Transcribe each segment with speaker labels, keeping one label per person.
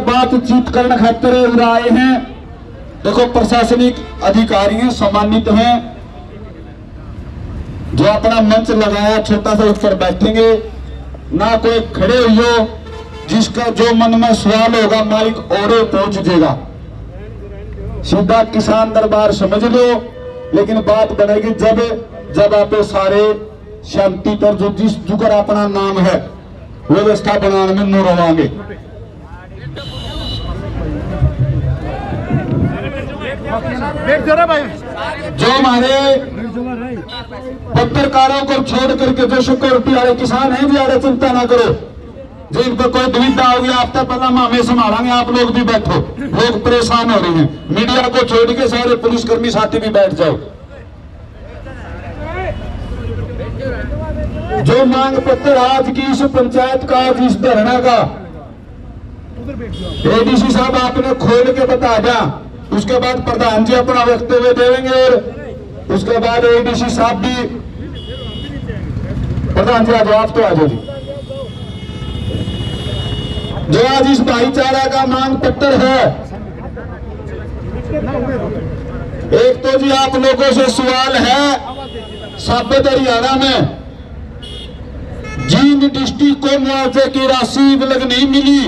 Speaker 1: बातचीत करने खातिर उधर आए हैं। देखो प्रशासनिक अधिकारी हैं, सम्मानित हैं, जो अपना मंच लगाया छोटा सा, उस पर बैठेंगे ना। कोई खड़े हो, जिसका जो मन में सवाल होगा माइक और पहुंच जाएगा। सीधा किसान दरबार समझ लो, लेकिन बात बनेगी जब आप सारे शांति पर जो जिस जुगर अपना नाम है व्यवस्था बनाने में न रहोगे। जो हमारे पत्रकारों को छोड़ करके जो सिक्योरिटी वाले किसान हैं, ज्यादा चिंता ना करो। जिन पर कोई दुविधा होगी आफ्ता पहला हमें संभालेंगे, आप लोग भी बैठो। लोग परेशान हो रहे हैं, मीडिया को छोड़ के सारे पुलिसकर्मी साथी भी बैठ जाओ। जो मांग पत्र आज की इस पंचायत का, आज इस धरना का एडीसी साहब आपने खोल के बता दिया, उसके बाद प्रधान जी अपना वक्तव्य देंगे और उसके बाद एडीसी साहब भी। प्रधान जी आ जाओ, आप तो आ जाओ जी। जो आज इस भाईचारा का मांग पत्र है, एक तो जी आप लोगों से सवाल है, साबित हरियाणा में जींद डिस्ट्रिक्ट को मुआवजे की राशि लग नहीं मिली,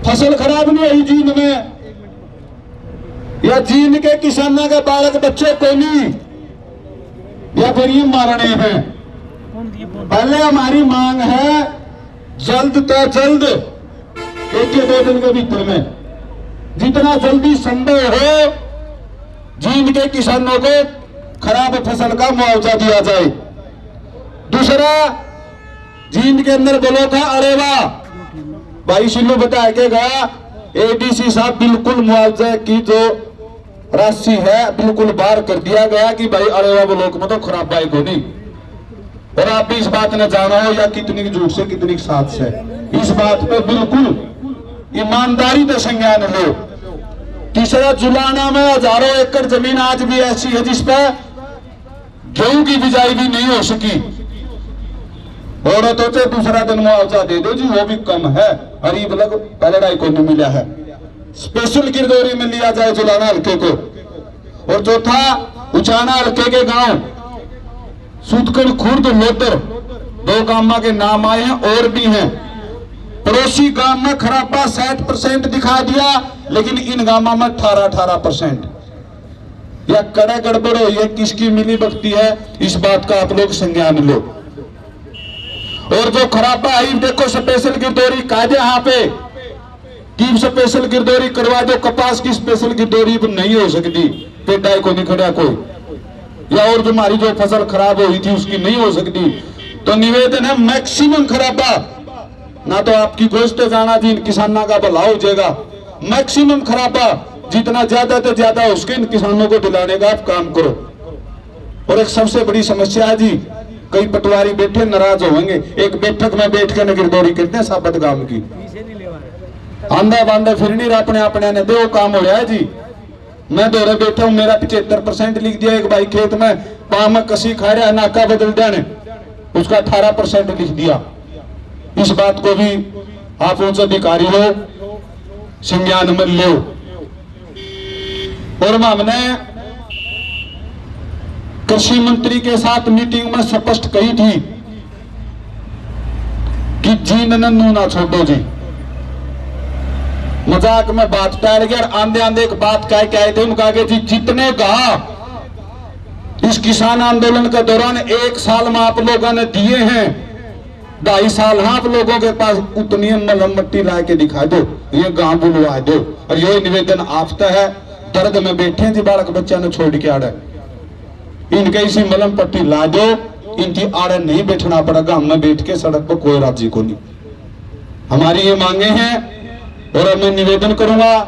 Speaker 1: फसल खराब नहीं हुई जींद में, या जींद के किसानों के बालक बच्चे को नहीं, या फिर ये मरने हैं। पहले हमारी मांग है जल्द तो जल्द, एक या 2 दिन के भीतर में जितना जल्दी संभव हो जींद के किसानों को खराब फसल का मुआवजा दिया जाए। दूसरा, जींद के अंदर ब्लॉक है अरेवा, भाई सिल्लू बता के गया, एडीसी साहब बिल्कुल मुआवजे की जो राशि है बिल्कुल बाहर कर दिया गया कि भाई अरेवा ब्लॉक में तो खराब बाइक हो नहीं। और आप भी इस बात ने जाना हो या कितनी झूठ से कितनी साथ से, इस बात पे बिल्कुल ईमानदारी से संज्ञान लो। तीसरा, जुलाना में हजारों एकड़ जमीन आज भी ऐसी है जिस पर गेहूं की बिजाई भी नहीं हो सकी, और तो दूसरा दिन मुआवजा दे दो जी, वो भी कम है, गरीब लोग पहले ढाई को नहीं मिला है। स्पेशल गिरदौरी में लिया जाए जुलाना हल्के को। और चौथा, उचाना हल्के के गांव सूदकड़ खुर्द लोतर 2 गांव के नाम आए हैं, और भी हैं। पड़ोसी गांव में खराबा 60% दिखा दिया, लेकिन इन गांवों में 18%। या कड़ा गड़बड़ हो, ये किसकी मिली भक्ति है, इस बात का आप लोग संज्ञान लो। और जो खराबा आई देखो, स्पेशल गिरदौरी कायदे यहाँ पे की स्पेशल गिरदौरी करवा दो, कपास की स्पेशल गिरदौरी नहीं हो सकती, पेटाई को नहीं खड़ा कोई, या और जो हमारी जो फसल खराब हुई थी उसकी नहीं हो सकती। तो निवेदन है मैक्सिमम खराबा, ना तो आपकी गोश्त जाना जी किसानों का भला हो जाएगा, मैक्सिमम खराबा जितना ज्यादा तो ज्यादा उसके इन किसानों को दिलाने का आप काम करो। और एक सबसे बड़ी समस्या है जी, कई पटवारी बैठे नाराज होंगे, एक बैठक में बैठ कर गिरदौरी करते हैं साबत गांव की, आंधा बांधा फिर नहीं अपने अपने ने दो काम हो रहा है जी। मैं दौरे बैठा हूं, मेरा 75% लिख दिया, एक भाई खेत में पाम में कसी खा रहा है, नाका बदल देने, उसका 18% लिख दिया। इस बात को भी आप उच्च अधिकारी हो संज्ञान में लो। और हमने कृषि मंत्री के साथ मीटिंग में स्पष्ट कही थी कि जींद नन्नू ना छोड़ो जी, मजाक में बात टाल गया। आंधे आंधे एक बात कह के आए थे, उनका आगे जी जितने कहा इस किसान आंदोलन के दौरान 1 साल में आप लोगों ने दिए हैं, 2.5 साल आप लोगों के पास उतनी मलम मट्टी ला के दिखा दो, ये गांव बुलवा दो। और ये निवेदन आपका है, दर्द में बैठे जी बालक बच्चा ने छोड़ के आड़े, इनके इसी मलम पट्टी ला दो, इनकी आड़े नहीं बैठना पड़ेगा, हमें बैठ के सड़क पर कोई राज्य को नहीं। हमारी ये मांगे हैं। और मैं निवेदन करूंगा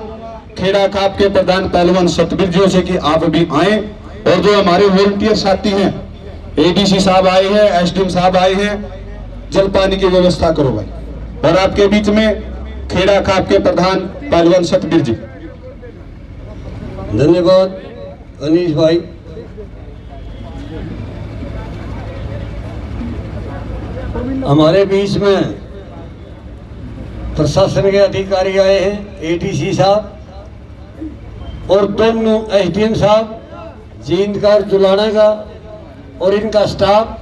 Speaker 1: खेड़ा खाप के प्रधान पहलवान सतबीर जी से कि आप भी आए, और जो हमारे वॉलंटियर साथी हैं, एडीसी साहब आए हैं, एसडीएम साहब आए हैं, जल पानी की व्यवस्था करो भाई। और आपके बीच में खेड़ा खाप के प्रधान पहलवान सतबीर जी।
Speaker 2: धन्यवाद अनीश भाई। हमारे बीच में प्रशासन के अधिकारी आए हैं, एडीसी साहब और दोनों एसडीएम साहब जींद का और जुलाना का और इनका स्टाफ,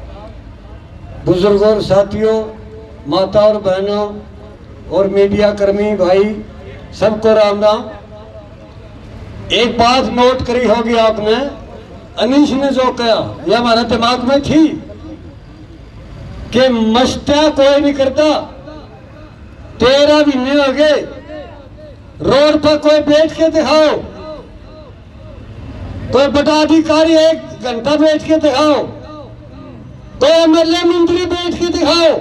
Speaker 2: बुजुर्गों और साथियों, माता और बहनों और मीडिया कर्मी भाई, सबको राम राम। एक बात नोट करी होगी आपने, अनीश ने जो कहा यह हमारे दिमाग में थी कि मस्तियां कोई नहीं करता। 13 महीने हो गए, रोड पर कोई बैठ के दिखाओ, कोई बड़ा अधिकारी 1 घंटा बैठ के दिखाओ, कोई एमएलए मंत्री बैठ के दिखाओ।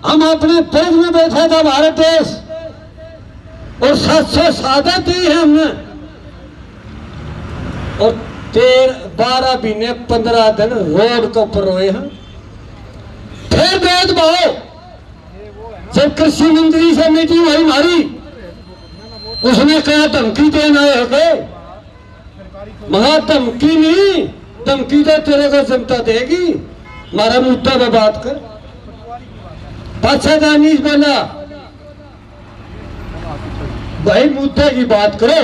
Speaker 2: हम अपने देश में बैठा था भारत देश और 700 शहादत दी है हमने, और 12 महीने 15 दिन रोड के ऊपर रोए हैं। फिर भेदभाव, जब कृषि मंत्री से मीटिंग हुई हमारी, उसने कहा धमकी देना है गए। महा धमकी नहीं, धमकी तो तेरे को जनता देगी, हमारा मुद्दा पे बात कर। पाछा दानिश बोला भाई मुद्दे की बात करो।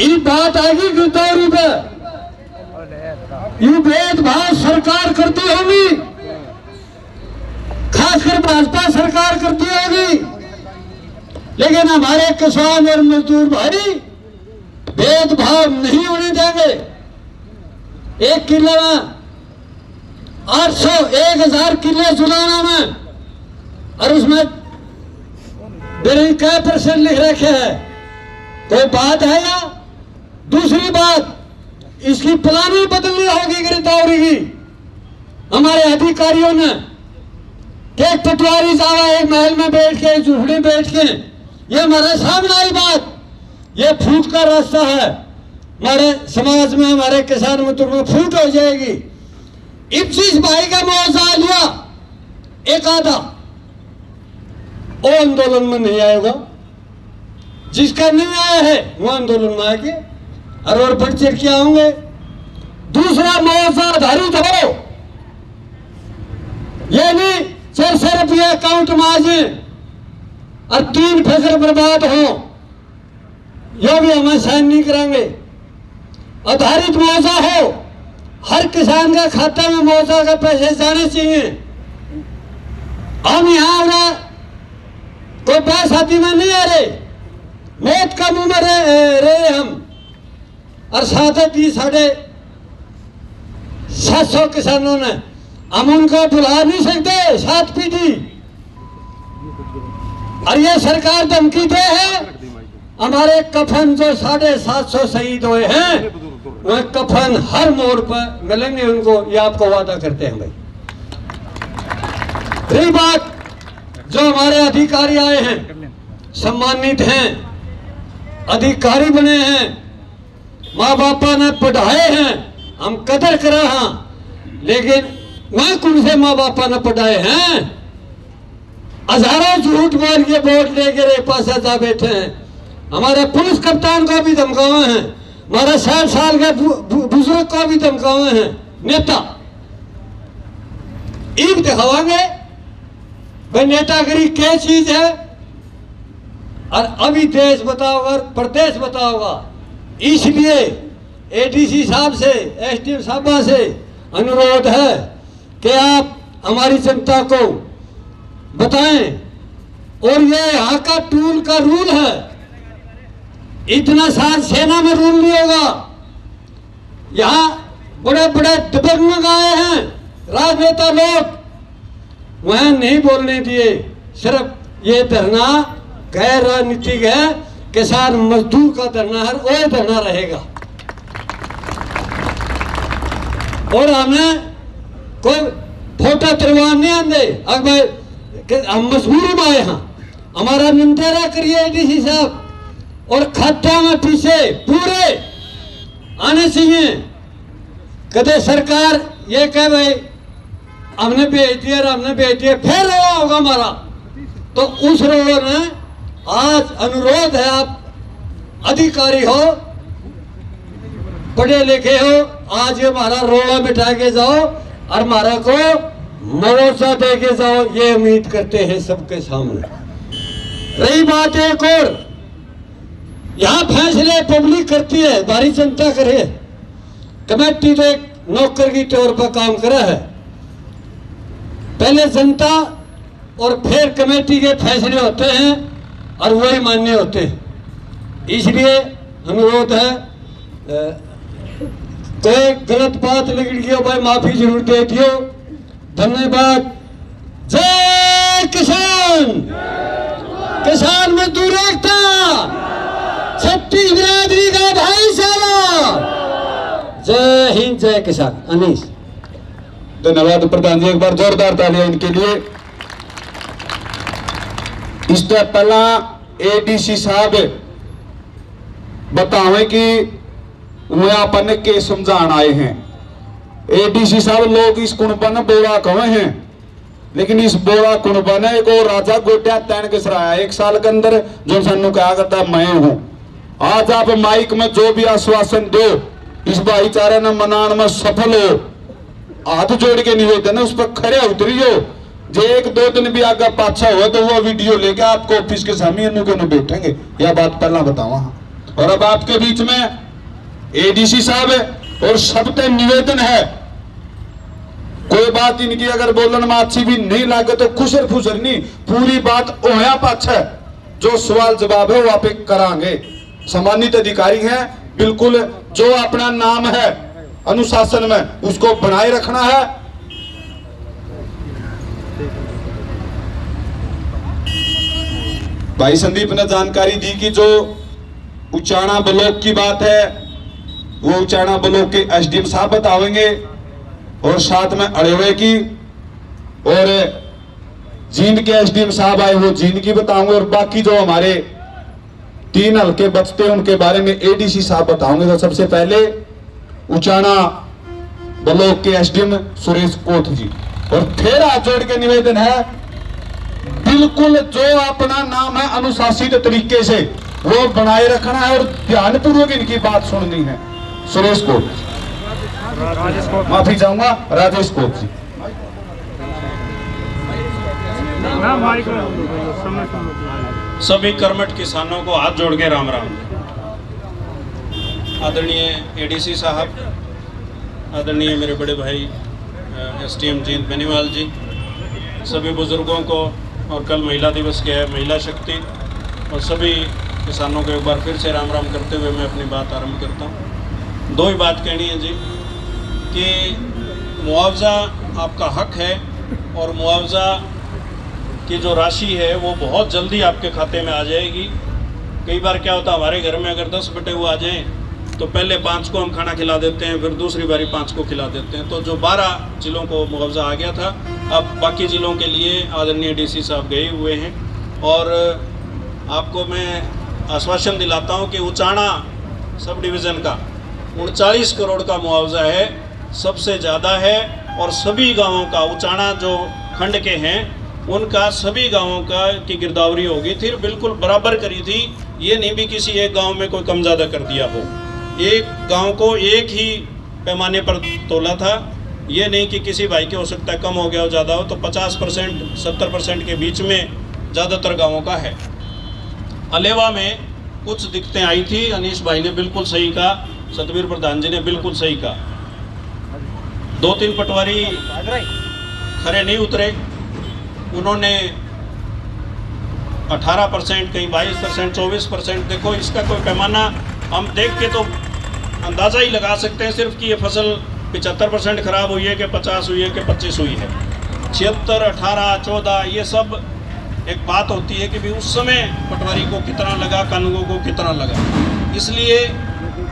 Speaker 2: ये बात आएगी गिरदौरी पे, ये भेदभाव सरकार करती होगी, खासकर भाजपा सरकार करती होगी, लेकिन हमारे किसान और मजदूर भाई भेदभाव नहीं होने देंगे। 1 किले में 800 1000 किले जुलाना में, और उसमें क्या % लिख रखे हैं, कोई बात है या? दूसरी बात, इसकी प्लानिंग बदलनी होगी गिरदौरी की। हमारे अधिकारियों ने कि एक पटवारी जावा एक महल में बैठ के, झूठे बैठ के, ये हमारे सामने आई बात, ये फूट का रास्ता है। हमारे समाज में, हमारे किसान मजदूर में फूट हो जाएगी। 21 भाई का मुआवजा लिया, एक आधा, वो आंदोलन में नहीं आएगा। जिसका नहीं आया है वो आंदोलन में आएंगे और बढ़ चढ़ के आएंगे। दूसरा, मुआवजा आधारित हो, ये नहीं 400 रुपया अकाउंट में आ जाए और 3 फसल बर्बाद हो, यह भी हम साइन नहीं कराएंगे। आधारित मुआवजा हो, हर किसान का खाता में मुआवजा का पैसे जाने चाहिए। हम यहाँ कोई पैसाती में नहीं आ रहे, मौत का मुंह में रहे हम, और शहादत दी 750 किसानों ने। हम उनको बुला नहीं सकते, 7 पीढ़ी। और ये सरकार धमकी दे है, हमारे कफन जो 750 शहीद हुए हैं, वह कफन हर मोड़ पर मिलेंगे उनको, ये आपको वादा करते हैं भाई। रही बात, जो हमारे अधिकारी आए हैं, सम्मानित हैं, अधिकारी बने हैं, माँ बापा ने पढ़ाए हैं, हम कदर करा हाँ, लेकिन वह कौन से माँ बापा ने पढ़ाए हैं? हजारों झूठ बोल के वोट लेकर एक पास जा बैठे हैं। हमारे पुलिस कप्तान को भी धमकावे हैं, हमारे 60 साल के बुजुर्ग को भी धमकावे हैं नेता। ईद दिखावांगे भाई नेतागिरी क्या चीज है, और अभी देश बताओगा, प्रदेश बताओगा। इसलिए एडीसी साहब से, एसडीएम साहब से अनुरोध है कि आप हमारी जनता को बताएं। और ये यहाँ का टूल का रूल है, इतना साल सेना में रूल नहीं होगा। यहाँ बड़े बड़े दिव्यांग आए हैं राजनेता लोग, वह नहीं बोलने दिए। सिर्फ ये धरना गैर राजनीतिक है, किसान मजदूर का धरना है, वो धरना रहेगा। और हमें कोई फोटो तिरवान नहीं आते। अगर हम मजबूरी में आए हैं, हमारा निमटेरा करिए डीसी साहब, और खात्या में पीछे पूरे आने चाहिए। कदे सरकार ये कहे भाई हमने भेज दिया, हमने भेज दिया, फिर रोड़ा होगा हमारा। तो उस रोड़ा में आज अनुरोध है, आप अधिकारी हो, पढ़े लिखे हो, आज ये हमारा रोड़ा बिठा के जाओ और हमारा को मुआवजा दे के जाओ, ये उम्मीद करते हैं सबके सामने। रही बात एक और, यहाँ फैसले पब्लिक करती है, भारी जनता करे। कमेटी तो एक नौकर की तौर पर काम करा है, पहले जनता और फिर कमेटी के फैसले होते हैं और वही मान्य होते हैं। इसलिए अनुरोध है, कोई गलत बात निकल गई हो भाई माफी जरूर दे दियो। धन्यवाद। जय किसान, किसान मजदूर एकता, छठी बिरादरी का भाईचारा। जय हिंद, जय किसान। अनीस।
Speaker 1: धन्यवाद प्रधान जी, एक बार जोरदार तालियां इनके लिए। इससे पहला एडीसी साहब बतावे कि वो अपन के समझान आए हैं। एडीसी साहब लोग इस कुणबा ने बोरा कहे हैं, लेकिन इस बोरा कुणबा ने एक और राजा गोटिया तैन के सराया 1 साल के अंदर जो सानू क्या करता मैं हूं। आज आप माइक में जो भी आश्वासन दो, इस भाईचारे ने मनाने में सफल हो। हाथ जोड़ के निवेदन है, उस पर खड़े उतरियो। जो 1-2 दिन भी आगे पाछा हुआ तो वो वीडियो लेके आपको ऑफिस के सामने बैठेंगे। यह बात पहला बतावा। और अब आपके बीच में एडीसी साहब है और सबसे निवेदन है, कोई बात इनकी अगर बोलन में अच्छी भी नहीं लगे तो खुशर फुसर नहीं, पूरी बात ओया पाछा जो सवाल जवाब है वो आप करांगे। सम्मानित अधिकारी हैं, बिल्कुल जो अपना नाम है अनुशासन में उसको बनाए रखना है। भाई संदीप ने जानकारी दी कि जो उचाना ब्लॉक की बात है वो उचाना ब्लॉक के एसडीएम साहब बताएंगे, और साथ में अड़ेवे की और जींद के एसडीएम साहब आए वो जींद की बताऊंगे, और बाकी जो हमारे 3 हल्के बचते हैं उनके बारे में एडीसी साहब बताएंगे। तो सबसे पहले उचाना ब्लॉक के एसडीएम सुरेश कोथ जी। और फिर हाथ जोड़ के निवेदन है, बिल्कुल जो अपना नाम है अनुशासित तरीके से वो बनाए रखना है और ध्यानपूर्वक इनकी बात सुननी है। सुरेश कोथ, माफी चाहूंगा, राजेश कोथ जी।
Speaker 3: सभी कर्मठ किसानों को हाथ जोड़ के राम राम। आदरणीय एडीसी साहब, आदरणीय मेरे बड़े भाई एसडीएम जींद बेनीवाल जी, सभी बुजुर्गों को, और कल महिला दिवस के है, महिला शक्ति, और सभी किसानों को एक बार फिर से राम राम करते हुए मैं अपनी बात आरंभ करता हूँ। 2 ही बात कहनी है जी कि मुआवजा आपका हक है, और मुआवजा की जो राशि है वो बहुत जल्दी आपके खाते में आ जाएगी। कई बार क्या होता है, हमारे घर में अगर 10 बटे हुए आ जाएँ तो पहले 5 को हम खाना खिला देते हैं, फिर दूसरी बारी 5 को खिला देते हैं। तो जो 12 जिलों को मुआवजा आ गया था, अब बाकी ज़िलों के लिए आदरणीय डीसी साहब गए हुए हैं। और आपको मैं आश्वासन दिलाता हूं कि उचाना सब डिवीज़न का 39 करोड़ का मुआवजा है, सबसे ज़्यादा है। और सभी गांवों का, उचाना जो खंड के हैं उनका सभी गांवों का की गिरदावरी होगी थी, बिल्कुल बराबर करी थी। ये नहीं भी किसी एक गाँव में कोई कम ज़्यादा कर दिया हो, एक गांव को एक ही पैमाने पर तोला था। ये नहीं कि किसी भाई के हो सकता है कम हो गया हो, ज़्यादा हो, तो 50% 70% के बीच में ज़्यादातर गांवों का है। अलेवा में कुछ दिक्कतें आई थी, अनीश भाई ने बिल्कुल सही कहा, सतबीर प्रधान जी ने बिल्कुल सही कहा। 2-3 पटवारी खरे नहीं उतरे, उन्होंने 18%, कहीं 22%, 24%, देखो इसका कोई पैमाना हम देख के तो अंदाज़ा ही लगा सकते हैं सिर्फ कि ये फसल 75% खराब हुई है कि 50 हुई है कि 25 हुई है। 76, 18, 14 ये सब एक बात होती है कि भी उस समय पटवारी को कितना लगा, कानूनों को कितना लगा। इसलिए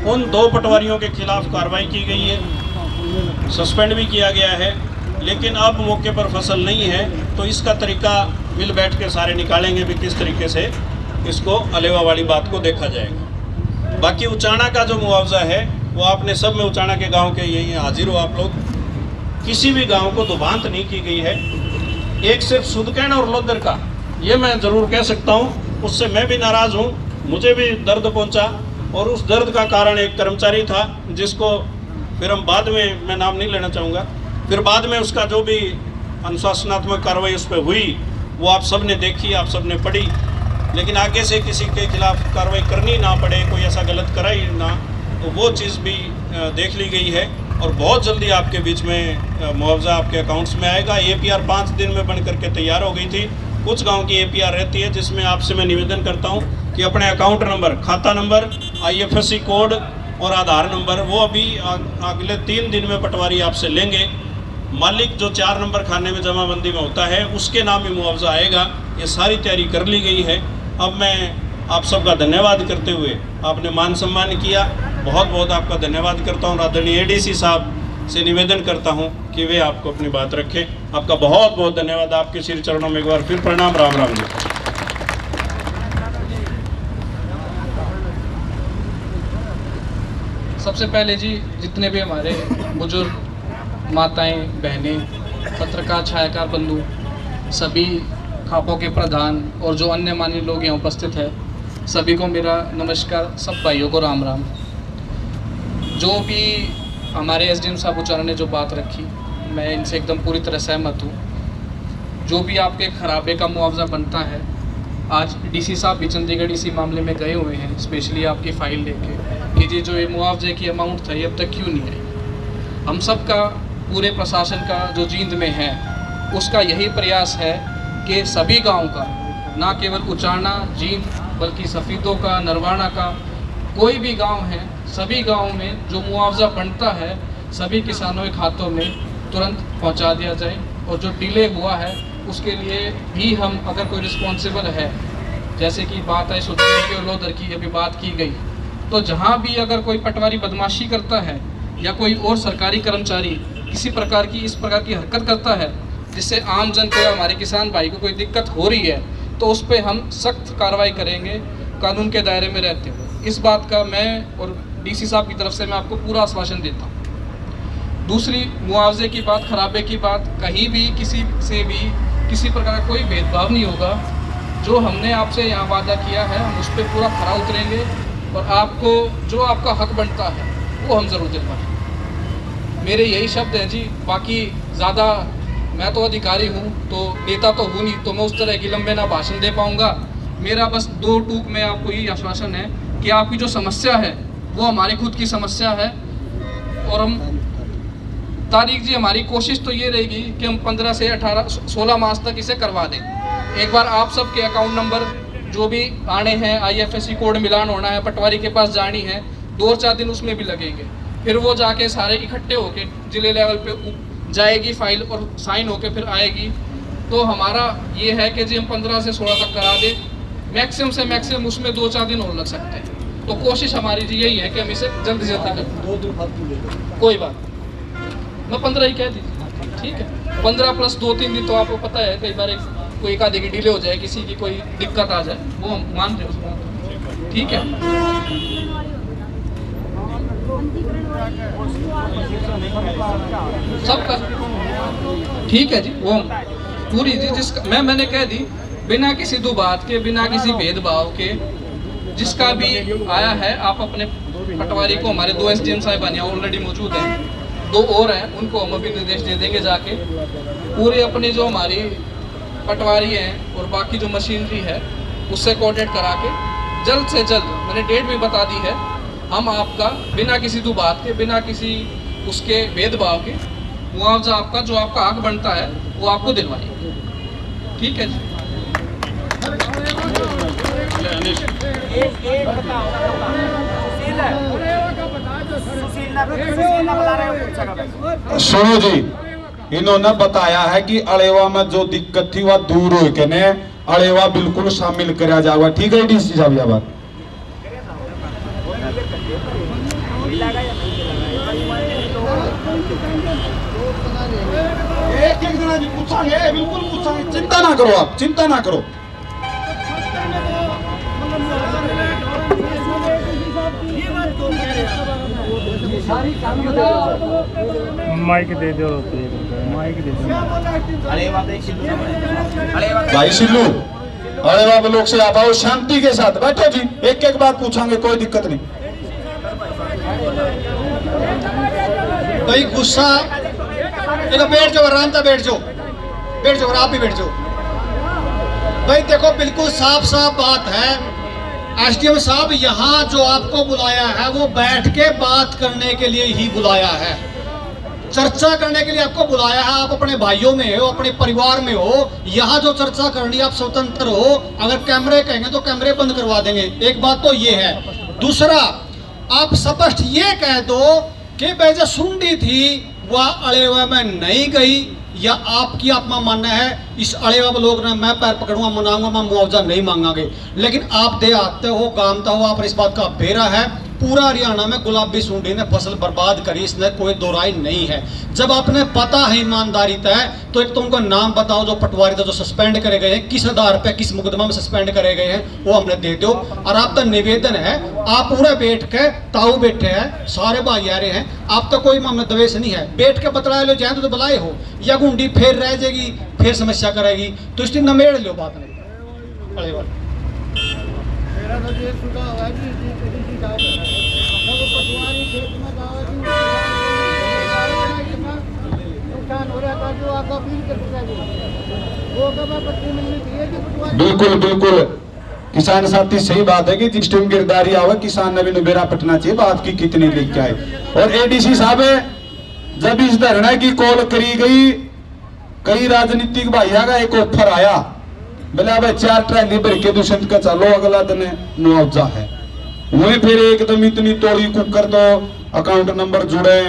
Speaker 3: उन 2 पटवारियों के खिलाफ कार्रवाई की गई है, सस्पेंड भी किया गया है। लेकिन अब मौके पर फसल नहीं है तो इसका तरीका मिल बैठ के सारे निकालेंगे भी किस तरीके से इसको अलेवा वाली बात को देखा जाएगा। बाकी उचाना का जो मुआवजा है वो आपने सब में, उचाना के गांव के यही हाजिर हो आप लोग, किसी भी गांव को दुभांत नहीं की गई है। एक सिर्फ सुदकैन और लोदर का, ये मैं ज़रूर कह सकता हूँ, उससे मैं भी नाराज़ हूँ, मुझे भी दर्द पहुँचा। और उस दर्द का कारण एक कर्मचारी था जिसको फिर हम बाद में, मैं नाम नहीं लेना चाहूँगा, फिर बाद में उसका जो भी अनुशासनात्मक कार्रवाई उस पर हुई वो आप सब ने देखी, आप सब ने पढ़ी। लेकिन आगे से किसी के खिलाफ कार्रवाई करनी ना पड़े, कोई ऐसा गलत करा ही ना, तो वो चीज़ भी देख ली गई है और बहुत जल्दी आपके बीच में मुआवजा आपके अकाउंट्स में आएगा। APR 5 दिन में बन करके तैयार हो गई थी। कुछ गांव की APR रहती है जिसमें आपसे मैं निवेदन करता हूं कि अपने अकाउंट नंबर, खाता नंबर, IFSC कोड और आधार नंबर वो अभी अगले 3 दिन में पटवारी आपसे लेंगे। मालिक जो 4 नंबर खाने में जमाबंदी में होता है उसके नाम ही मुआवजा आएगा। ये सारी तैयारी कर ली गई है। अब मैं आप सबका धन्यवाद करते हुए, आपने मान सम्मान किया, बहुत बहुत आपका धन्यवाद करता हूँ। आदरणीय ADC साहब से निवेदन करता हूँ कि वे आपको अपनी बात रखें। आपका बहुत बहुत धन्यवाद। आपके श्री चरणों में एक बार फिर प्रणाम। राम राम जी।
Speaker 4: सबसे पहले जी, जितने भी हमारे बुजुर्ग, माताएं, बहनें, पत्रकार, छायाकार बंधु, सभी खापों के प्रधान और जो अन्य मान्य लोग यहाँ उपस्थित हैं, सभी को मेरा नमस्कार। सब भाइयों को राम राम। जो भी हमारे SDM साहब उच्चारण ने जो बात रखी, मैं इनसे एकदम पूरी तरह सहमत हूँ। जो भी आपके खराबे का मुआवजा बनता है, आज DC साहब भी चंडीगढ़ इसी मामले में गए हुए हैं, स्पेशली आपकी फ़ाइल लेके कि जी जो ये मुआवजे की अमाउंट था ये अब तक क्यों नहीं आई। हम सब का, पूरे प्रशासन का जो जींद में है, उसका यही प्रयास है कि सभी गाँव का, ना केवल उचाना, जींद, बल्कि सफ़ीदों का, नरवाना का, कोई भी गांव है, सभी गांव में जो मुआवजा बनता है सभी किसानों के खातों में तुरंत पहुंचा दिया जाए। और जो डिले हुआ है उसके लिए भी हम, अगर कोई रिस्पॉन्सिबल है, जैसे कि बात है सुधीर की और लोधर की अभी बात की गई, तो जहां भी अगर कोई पटवारी बदमाशी करता है या कोई और सरकारी कर्मचारी किसी प्रकार की इस प्रकार की हरकत करता है जिससे आम जन को या हमारे किसान भाई को कोई दिक्कत हो रही है, तो उस पर हम सख्त कार्रवाई करेंगे कानून के दायरे में रहते हुए। इस बात का मैं और DC साहब की तरफ से मैं आपको पूरा आश्वासन देता हूँ। दूसरी, मुआवजे की बात, खराबे की बात, कहीं भी किसी से भी किसी प्रकार का कोई भेदभाव नहीं होगा। जो हमने आपसे यहाँ वादा किया है हम उस पर पूरा खरा उतरेंगे और आपको जो आपका हक बनता है वो हम ज़रूर दिलवाएंगे। मेरे यही शब्द हैं जी। बाकी ज़्यादा, मैं तो अधिकारी हूँ, तो नेता तो हूँ नहीं, तो मैं उस तरह की लंबे ना भाषण दे पाऊँगा। मेरा बस 2 टूक में आपको यही आश्वासन है कि आपकी जो समस्या है वो हमारी खुद की समस्या है और हम तारीख जी, हमारी कोशिश तो ये रहेगी कि हम 15 से 16 मार्च तक इसे करवा दें। एक बार आप सबके अकाउंट नंबर जो भी आने हैं, IFSC कोड मिलान होना है, पटवारी के पास जानी है, 2-4 दिन उसमें भी लगेंगे। फिर वो जाके सारे इकट्ठे होके जिले लेवल पे जाएगी फाइल और साइन होके फिर आएगी। तो हमारा ये है कि जी हम 15 से 16 तक करा दें। मैक्सिमम से मैक्सिमम उसमें 2-4 दिन और लग सकते हैं। तो कोशिश हमारी जी यही है कि हम इसे जल्दी से जल्दी करें।
Speaker 2: 2 दिन फालतू ले लो।
Speaker 4: कोई बात, मैं 15 ही कह दीजिए, ठीक है। 15 + 2-3 दिन तो आपको पता है, कई बार कोई एक आधे की डिले हो जाए, किसी की कोई दिक्कत आ जाए, वो हम मान रहे उसमें, ठीक है। सबका ठीक है जी, वो पूरी जी जिसका मैंने कह दी, बिना किसी दो बात के, बिना किसी भेदभाव के, जिसका भी आया है आप अपने पटवारी को, हमारे 2 SDM साहिबान यहाँ ऑलरेडी मौजूद हैं, 2 और हैं, उनको हम अभी निर्देश दे देंगे जाके पूरे अपने जो हमारी पटवारी हैं और बाकी जो मशीनरी है उससे कोऑर्डिनेट करा के जल्द से जल्द, मैंने डेट भी बता दी है, हम आपका बिना किसी दो बात के, बिना किसी उसके भेदभाव के मुआवजा आपका जो आपका हक बनता है वो आपको दिलवाएंगे, ठीक है जी।
Speaker 1: सुनो जी, इन्होंने बताया है कि अड़ेवा में जो दिक्कत थी वह दूर हो के ने अड़ेवा बिल्कुल शामिल करा जाएगा, ठीक है DC साहब? यह बात एक जना जी पूछांगे, बिल्कुल पूछांगे, चिंता ना करो, आप चिंता ना करो।
Speaker 5: माइक दे दो, माइक दे दो।
Speaker 1: भाई सिल्लू, अड़ेवा ब्लॉक से आप आओ, शांति के साथ बैठो जी, एक एक बात पूछांगे, कोई दिक्कत नहीं।
Speaker 6: भाई गुस्सा, बैठ जाओ, आराम से बैठ जाओ, बैठ जाओ, आप भी बैठ जाओ भाई। देखो बिल्कुल साफ साफ बात है, एसडीएम साहब यहाँ जो आपको बुलाया है वो बैठ के बात करने के लिए ही बुलाया है, चर्चा करने के लिए आपको बुलाया है। आप अपने भाइयों में हो, अपने परिवार में हो, यहाँ जो चर्चा करनी आप स्वतंत्र हो। अगर कैमरे कहेंगे तो कैमरे बंद करवा देंगे, एक बात तो ये है। दूसरा, आप स्पष्ट ये कह दो कि भाई जो सुंडी थी वह अड़ेवा में नहीं गई, या आपकी आत्मा मानना है इस अड़ेवा लोग ने मैं पैर पकड़ूंगा, मनाऊंगा, मैं मुआवजा नहीं मांगांगे। लेकिन आप दे आते हो, गामता हो, आप इस बात का बेरा है। पूरा हरियाणा में गुलाबी सूंडी ने फसल बर्बाद करी, इसमें कोई दो राय नहीं है। जब आपने पता है ईमानदारी तय, तो एक तो उनका नाम बताओ जो पटवारी था जो सस्पेंड करे गए हैं, किस आधार पे किस मुकदमा में सस्पेंड करे गए हैं, वो हमने दे दो। और आपका निवेदन है, आप पूरे बैठ के ताऊ बैठे हैं, सारे भाई आ रहे हैं, आप तो कोई मामला द्वेष नहीं है, बैठ के बतलाए लो, जाए तो बुलाए हो, या गुंडी फिर रह जाएगी, फिर समस्या करेगी, तो इसलिए नमेड़ लो बात नहीं। अरे वाह,
Speaker 1: बिल्कुल बिल्कुल किसान साथी, सही बात है कि जिस टाइम गिरदारी आवे किसान ने भी बेरा पटना चाहिए, बात की कितनी लिख के आए। और एडीसी साहब जब इस धरना की कॉल करी गई, कई राजनीतिक भाइयों का एक ऑफर आया, बोले अब 4 ट्रैली भर के दूषण का चलो, अगला दिन मुआवजा है। वही फिर एकदम इतनी तोड़ी कुकर, तो अकाउंट नंबर जुड़े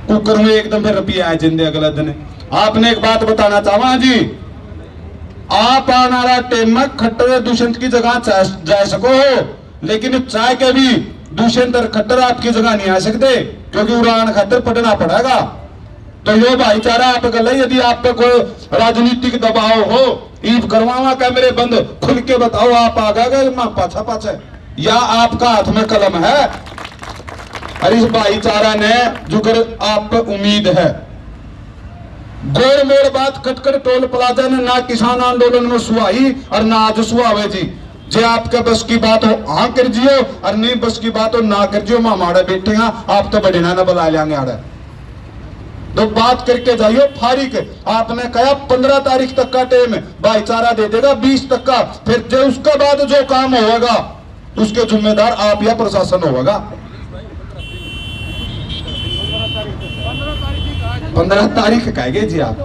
Speaker 1: कुकर में एकदम फिर रुपया आए जिंदे अगला दिन। आपने एक बात बताना चाहवा जी, आप आनारा टेम में खट्टर दूषण की जगह जा सको हो, लेकिन चाय के भी दूषण खट्टर आपकी जगह नहीं आ सकते, क्योंकि उड़ान खातर पढ़ना पड़ेगा। तो ये भाईचारा आप गल, यदि आप पे कोई राजनीतिक दबाव हो, ईद करवावा, कैमरे बंद, खुल के बताओ आप आगा गए पाछा पाछा, या आपका हाथ में कलम है। और इस भाईचारा ने जो कर आप पे उम्मीद है। गोड़ मोड़ बात कटकट टोल प्लाजा ने ना किसान आंदोलन में सुहाई और ना आज सुहावे जी। जे आपके बस की बात हो हाँ कर जियो, और नहीं बस की बात हो ना कर जियो। मामाड़े बैठे आप तो बड़े ना बुला लेंगे आड़े, तो बात करके जाइयो फारिक। आपने कहा 15 तारीख तक का टाइम भाईचारा दे देगा, 20 तक का, फिर जो उसके बाद जो काम होगा उसके जिम्मेदार आप या प्रशासन होगा। 15 तारीख कहेंगे जी आप,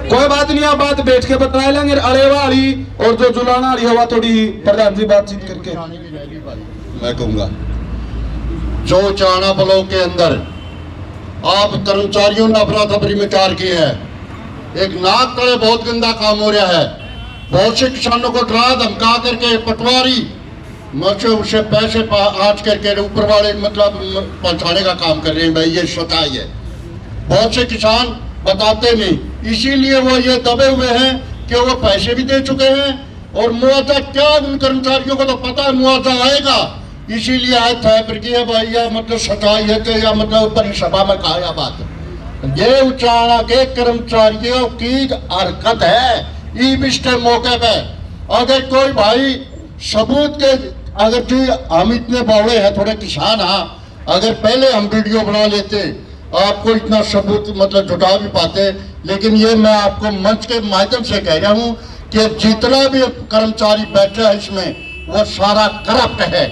Speaker 1: कोई बात नहीं, आप बात बैठ के बता लेंगे। अड़ेवा वाली और जो जुलाना वाली हवा थोड़ी प्रधान जी बातचीत करके
Speaker 7: मैं कहूंगा, जो चाणा ब्लॉक के अंदर आप कर्मचारियों ने अफरा तफरी में कार की है, एक नाक तले बहुत गंदा काम हो रहा है। बहुत से किसानों को डरा धमका करके पटवारी उसे पैसे आज करके ऊपर वाले मतलब पहुंचाने का काम कर रहे हैं। भाई ये सच्चाई है, बहुत से किसान बताते नहीं, इसीलिए वो ये दबे हुए हैं कि वो पैसे भी दे चुके हैं और मुआवजा क्या, उन कर्मचारियों को तो पता है मुआवजा आएगा, इसीलिए आज तय पर की है। भाई या मतलब सच्चाई है कि या मतलब ऊपर सभा में कहा या बात, ये उचाणा के कर्मचारियों की हरकत है। इस मौके पे अगर कोई भाई सबूत के, अगर जो हम इतने बावड़े हैं थोड़े किसान, हाँ अगर पहले हम वीडियो बना लेते आपको इतना सबूत मतलब जुटा भी पाते, लेकिन ये मैं आपको मंच के माध्यम से कह रहा हूँ कि जितना भी कर्मचारी बैठा है इसमें वो सारा करप्ट है।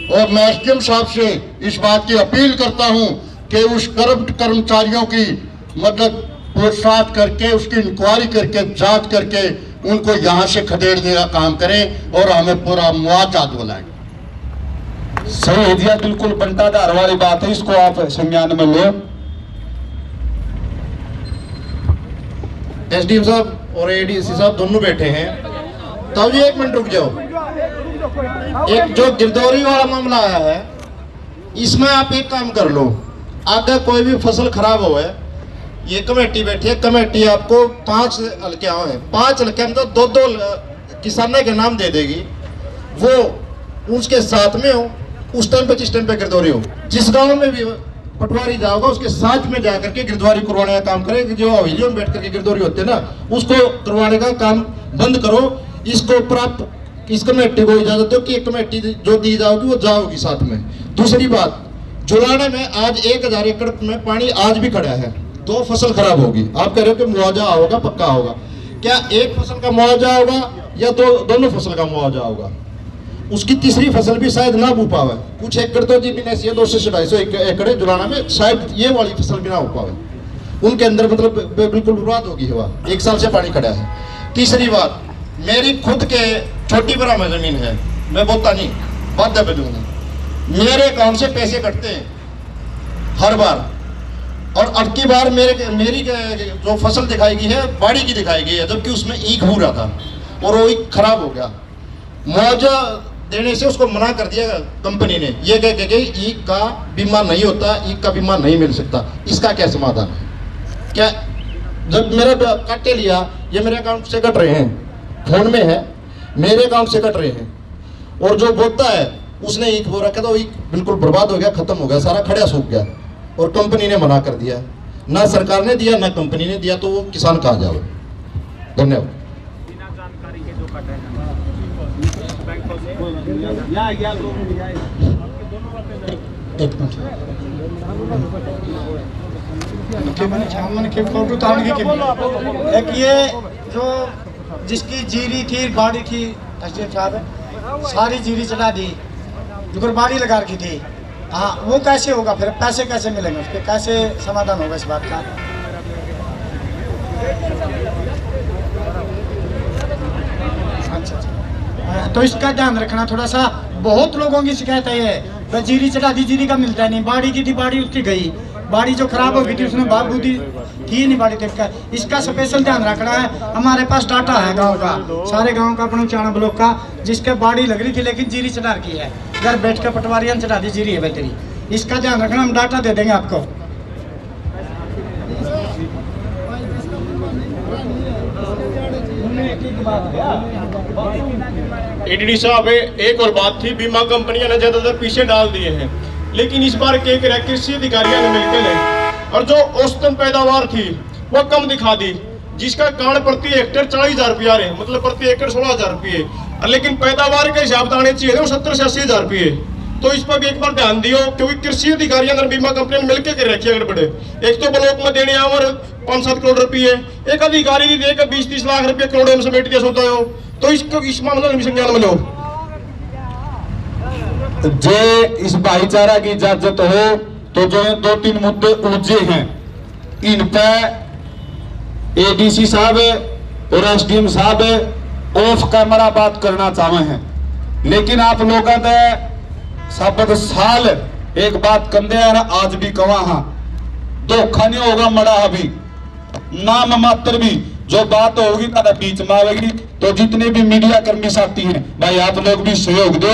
Speaker 7: और मैं एसडीएम साहब से इस बात की अपील करता हूँ कि उस करप्ट कर्मचारियों की मतलब पूछताछ करके उसकी इंक्वायरी करके जांच करके उनको यहाँ से खदेड़ने का काम करें और हमें पूरा मुआवजा दिलाएं।
Speaker 1: सही है जी, बिल्कुल बंटाधार वाली बात है, इसको आप संज्ञान में लो।
Speaker 7: एसडीएम साहब और एडीसी साहब दोनों बैठे हैं, तब जी 1 मिनट रुक जाओ। एक जो गिरदौरी वाला मामला आया है, इसमें आप एक काम कर लो, अगर कोई भी फसल खराब हो है, ये कमेटी बैठी है, कमेटी आपको 5 हल्के हैं, 5 हल्के में तो 2 किसानों के नाम दे देगी, वो उसके साथ में हो, उस टाइम पे जिस टाइम पे गिरदौरी हो, जिस गांव में भी पटवारी जाओगा उसके साथ में जाकर के गिरदौरी करवाने का काम करें। जो हवेलियों में बैठ करके गिरदौरी होते हैं ना, उसको करवाने का काम बंद करो। इसको प्राप्त इस कमेटी को इजाजत दो कि एक कमेटी जो दी जाओगी वो जाओगी साथ में। दूसरी बात, जुलाने में आज 1000 एकड़ में पानी आज भी खड़ा है, दो फसल खराब होगी, आप कह रहे हो कि मुआवजा होगा, पक्का होगा, क्या एक फसल का मुआवजा होगा या दोनों फसल का मुआवजा होगा? उसकी तीसरी फसल भी शायद ना बो पावे, कुछ एकड़ तो जमीन ऐसी है 200 से 250 एकड़ जुलाना में, शायद ये वाली फसल भी ना हो पावे, उनके अंदर मतलब बिल्कुल बर्बाद होगी हवा, 1 साल से पानी खड़ा है। तीसरी बात, मेरी खुद के छोटी बरा में जमीन है, मैं बोलता नहीं, बात पे दूंगा, मेरे अकाउंट से पैसे कटते हैं हर बार, और अब की बार मेरी जो फसल दिखाई गई है बाड़ी की दिखाई गई है, जबकि उसमें ईख हो रहा था और वो ईख खराब हो गया। मुआवजा देने से उसको मना कर दिया कंपनी ने, ये कह के ईख का बीमा नहीं होता, ईख का बीमा नहीं मिल सकता। इसका क्या समाधान है? क्या जब मेरा काटे लिया, ये मेरे अकाउंट से कट रहे हैं, फोन में है, मेरे अकाउंट से कट रहे हैं, और जो बोलता है उसने ईख बो रखा था, ईख बिल्कुल बर्बाद हो गया, खत्म हो गया, सारा खड़ा सूख गया, और कंपनी ने मना कर दिया। ना सरकार ने दिया ना कंपनी ने दिया, तो वो किसान कहाँ जाओ? धन्यवाद।
Speaker 6: एक ये जो जिसकी जीरी थी, बाड़ी थी, एसडीएम साहब सारी जीरी चढ़ा दी, जो बाड़ी लगा रखी थी, हाँ, वो कैसे होगा? फिर पैसे कैसे मिलेंगे उसके? कैसे समाधान होगा इस बात का? अच्छा, तो इसका ध्यान रखना थोड़ा सा। बहुत लोगों की शिकायत है ये, जीरी चढ़ा दी, जीरी का मिलता नहीं, बाड़ी की थी, बाड़ी उसकी गई, बाड़ी जो खराब हो गई थी उसमें बाबूदी थी नहीं बाड़ी देखकर, इसका स्पेशल ध्यान रखना है। हमारे पास डाटा है गांव का, सारे गांव का, अपने चाणा ब्लॉक का, जिसके बाड़ी लग रही थी लेकिन जीरी चढ़ा रखी है, घर बैठ कर पटवारियां चढ़ा दी, जीरी है बेहतरी, इसका ध्यान रखना, हम डाटा दे देंगे आपको।
Speaker 8: एडीडी साहब, एक और बात थी, बीमा कंपनियां ने ज्यादातर पीछे डाल दिए हैं, लेकिन इस बार क्या करे, कृषि अधिकारियों ने मिलकर और जो औसतन पैदावार थी वो कम दिखा दी, जिसका कारण प्रति हेक्टेयर 40,000 रुपया रहे, मतलब प्रति एकड़ 16,000 रुपये, लेकिन पैदावार के हिसाब से आने चाहिए 70 से 80,000 रुपये। तो इस पर भी एक बार ध्यान दियो, क्योंकि कृषि अधिकारियों ने बीमा कंपनी ने मिलकर कर रखी है गड़बड़े। एक तो ब्लॉक में देने और 5-7 करोड़ रुपये, एक अधिकारी ने देकर 20-30 लाख रुपये करोड़ में समेट के सोता हो, तो इसको इस मामले में संज्ञान में लो।
Speaker 1: जे इस भाईचारा की इजाजत हो तो जो 2-3 मुद्दे उलझे हैं, इन पे एडीसी साहब और एसडीएम साहब ऑफ कैमरा बात करना चाहे हैं, लेकिन आप लोगों ने साबत साल एक बात कंदे है ना, आज भी कवा हाँ, धोखा नहीं होगा मड़ा अभी नाम मात्र भी जो बात होगी तारा बीच में आएगी। तो जितने भी मीडिया कर्मी साथी हैं भाई, आप लोग भी सहयोग दो,